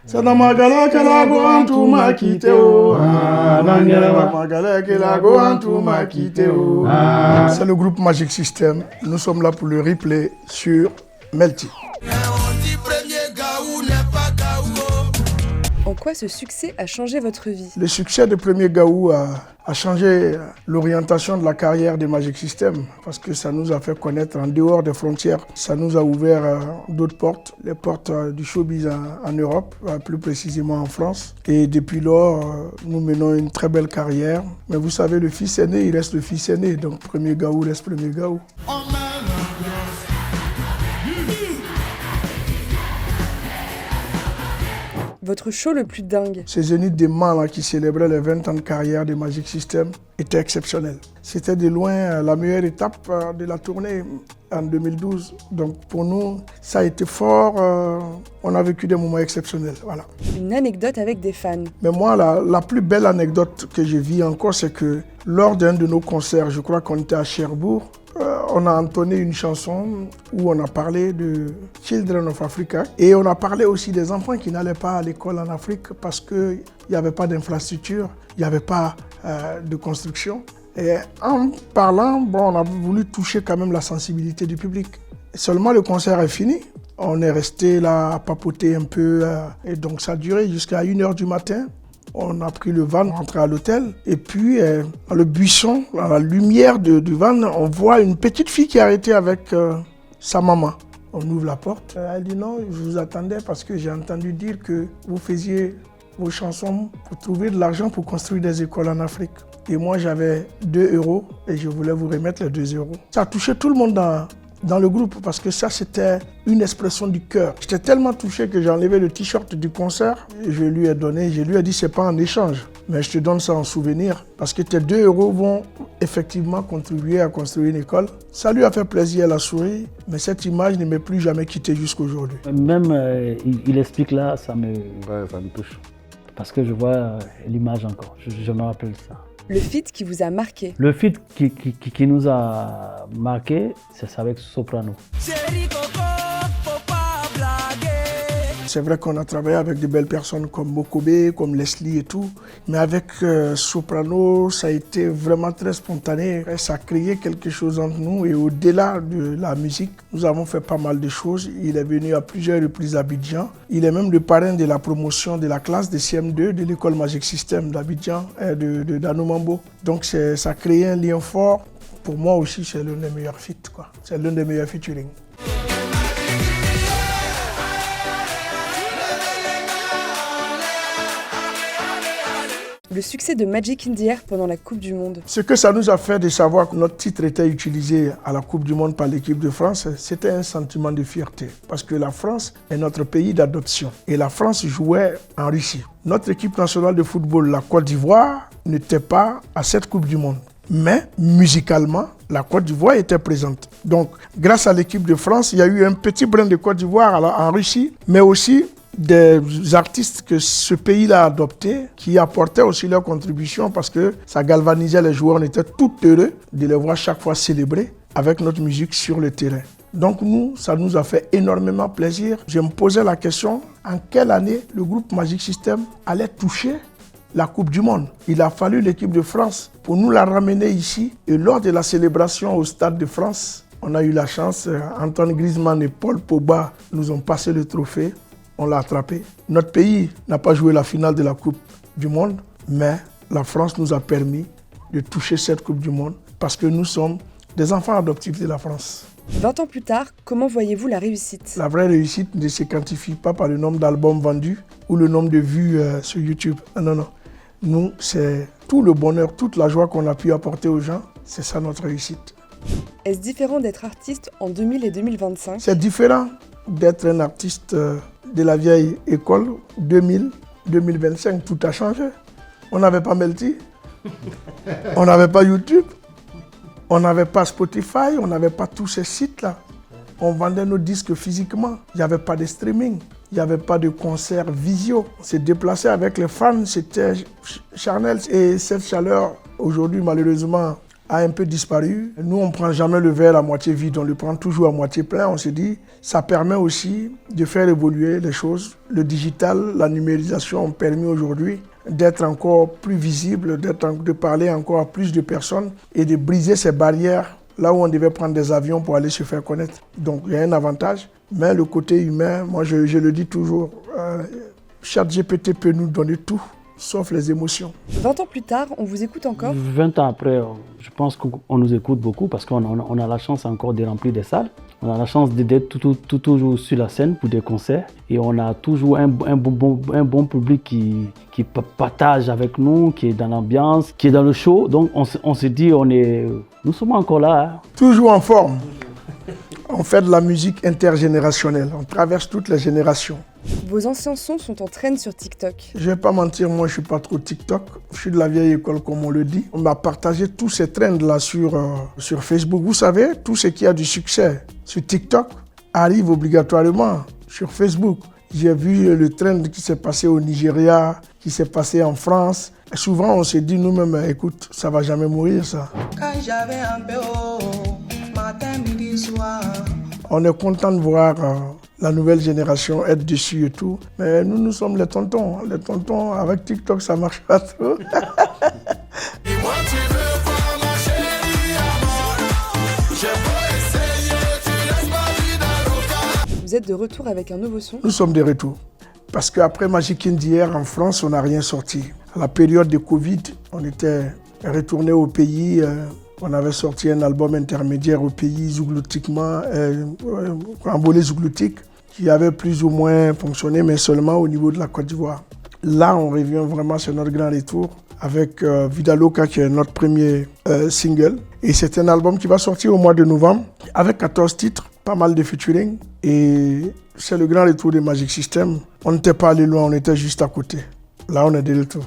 C'est dans ma galère que la gohan tout m'a quitté. C'est le groupe Magic System. Nous sommes là pour le replay sur Melty. En quoi ce succès a changé votre vie? Le succès de Premier Gaou a changé l'orientation de la carrière de Magic System parce que ça nous a fait connaître en dehors des frontières. Ça nous a ouvert d'autres portes, les portes du showbiz en Europe, plus précisément en France. Et depuis lors, nous menons une très belle carrière. Mais vous savez, le fils aîné, il reste le fils aîné. Donc Premier Gaou reste Premier Gaou. Votre show le plus dingue? Ce Zénith des Mans qui célébrait les 20 ans de carrière de Magic System était exceptionnel. C'était de loin la meilleure étape de la tournée en 2012. Donc pour nous, ça a été fort. On a vécu des moments exceptionnels. Voilà. Une anecdote avec des fans. Mais moi, la plus belle anecdote que je vis encore, c'est que lors d'un de nos concerts, je crois qu'on était à Cherbourg, on a entonné une chanson où on a parlé de Children of Africa et on a parlé aussi des enfants qui n'allaient pas à l'école en Afrique parce qu'il n'y avait pas d'infrastructure, il n'y avait pas de construction. Et en parlant, on a voulu toucher quand même la sensibilité du public. Seulement le concert est fini. On est resté là à papoter un peu et donc ça a duré jusqu'à 1h du matin. On a pris le van, rentré à l'hôtel et puis dans le buisson, dans la lumière du van, on voit une petite fille qui est arrêtée avec sa maman. On ouvre la porte, elle dit non, je vous attendais parce que j'ai entendu dire que vous faisiez vos chansons pour trouver de l'argent pour construire des écoles en Afrique. Et moi j'avais 2 € et je voulais vous remettre les 2 €. Ça a touché tout le monde dans le groupe parce que ça c'était une expression du cœur. J'étais tellement touché que j'ai enlevé le t-shirt du concert et je lui ai donné, je lui ai dit c'est pas en échange, mais je te donne ça en souvenir parce que tes 2 € vont effectivement contribuer à construire une école. Ça lui a fait plaisir, elle a souri, mais cette image ne m'est plus jamais quittée jusqu'aujourd'hui. Même il explique là, ça me touche parce que je vois l'image encore, je me rappelle ça. Le feat qui vous a marqué? Le feat qui nous a marqué, c'est avec Soprano. C'est vrai qu'on a travaillé avec de belles personnes comme Mokobé, comme Leslie et tout, mais avec Soprano, ça a été vraiment très spontané. Ça a créé quelque chose entre nous et au-delà de la musique, nous avons fait pas mal de choses. Il est venu à plusieurs reprises à Abidjan. Il est même le parrain de la promotion de la classe de CM2 de l'école Magic System d'Abidjan et de Danomambo. Donc ça a créé un lien fort. Pour moi aussi, c'est l'un des meilleurs feats, quoi. C'est l'un des meilleurs featuring. Le succès de Magic in the Air pendant la Coupe du Monde. Ce que ça nous a fait de savoir que notre titre était utilisé à la Coupe du Monde par l'équipe de France, c'était un sentiment de fierté. Parce que la France est notre pays d'adoption. Et la France jouait en Russie. Notre équipe nationale de football, la Côte d'Ivoire, n'était pas à cette Coupe du Monde. Mais musicalement, la Côte d'Ivoire était présente. Donc, grâce à l'équipe de France, il y a eu un petit brin de Côte d'Ivoire en Russie, mais aussi des artistes que ce pays-là a adoptés, qui apportaient aussi leur contribution parce que ça galvanisait les joueurs. On était tout heureux de les voir chaque fois célébrer avec notre musique sur le terrain. Donc nous, ça nous a fait énormément plaisir. Je me posais la question, en quelle année le groupe Magic System allait toucher la Coupe du Monde? Il a fallu l'équipe de France pour nous la ramener ici. Et lors de la célébration au Stade de France, on a eu la chance, Antoine Griezmann et Paul Pogba nous ont passé le trophée. On l'a attrapé. Notre pays n'a pas joué la finale de la Coupe du Monde, mais la France nous a permis de toucher cette Coupe du Monde parce que nous sommes des enfants adoptifs de la France. 20 ans plus tard, comment voyez-vous la réussite? La vraie réussite ne se quantifie pas par le nombre d'albums vendus ou le nombre de vues sur YouTube. Non. Nous, c'est tout le bonheur, toute la joie qu'on a pu apporter aux gens. C'est ça notre réussite. Est-ce différent d'être artiste en 2000 et 2025? C'est différent d'être un artiste de la vieille école, 2000, 2025, tout a changé. On n'avait pas Melty, on n'avait pas YouTube, on n'avait pas Spotify, on n'avait pas tous ces sites-là. On vendait nos disques physiquement, il n'y avait pas de streaming, il n'y avait pas de concert visio. On s'est déplacé avec les fans, c'était charnel. Et cette chaleur, aujourd'hui, malheureusement, a un peu disparu. Nous, on ne prend jamais le verre à moitié vide, on le prend toujours à moitié plein. On se dit, ça permet aussi de faire évoluer les choses. Le digital, la numérisation ont permis aujourd'hui d'être encore plus visible, de parler encore à plus de personnes et de briser ces barrières là où on devait prendre des avions pour aller se faire connaître. Donc, il y a un avantage. Mais le côté humain, moi, je le dis toujours, ChatGPT peut nous donner tout, sauf les émotions. 20 ans plus tard, on vous écoute encore? 20 ans après, je pense qu'on nous écoute beaucoup parce qu'on a la chance encore de remplir des salles. On a la chance d'être toujours sur la scène pour des concerts. Et on a toujours un bon public qui partage avec nous, qui est dans l'ambiance, qui est dans le show. Donc on se dit, nous sommes encore là. Hein. Toujours en forme. On fait de la musique intergénérationnelle. On traverse toutes les générations. Vos anciens sons sont en trend sur TikTok. Je vais pas mentir, moi je suis pas trop TikTok. Je suis de la vieille école comme on le dit. On m'a partagé tous ces trends là sur Facebook. Vous savez, tout ce qui a du succès sur TikTok arrive obligatoirement sur Facebook. J'ai vu le trend qui s'est passé au Nigeria, qui s'est passé en France. Et souvent on se dit nous-mêmes, écoute, ça va jamais mourir ça. Quand j'avais un peu matin, midi, soir. On est content de voir la nouvelle génération être dessus et tout. Mais nous sommes les tontons. Les tontons, avec TikTok, ça marche pas trop. Vous êtes de retour avec un nouveau son? Nous sommes de retour. Parce qu'après Magic Indier en France, on n'a rien sorti. À la période de Covid, on était retourné au pays. On avait sorti un album intermédiaire au pays, zougloutiquement, en volet zougloutique, qui avait plus ou moins fonctionné, mais seulement au niveau de la Côte d'Ivoire. Là, on revient vraiment sur notre grand retour avec Vida Loca, qui est notre premier single. Et c'est un album qui va sortir au mois de novembre, avec 14 titres, pas mal de featuring. Et c'est le grand retour de Magic System. On n'était pas allé loin, on était juste à côté. Là, on est de retour.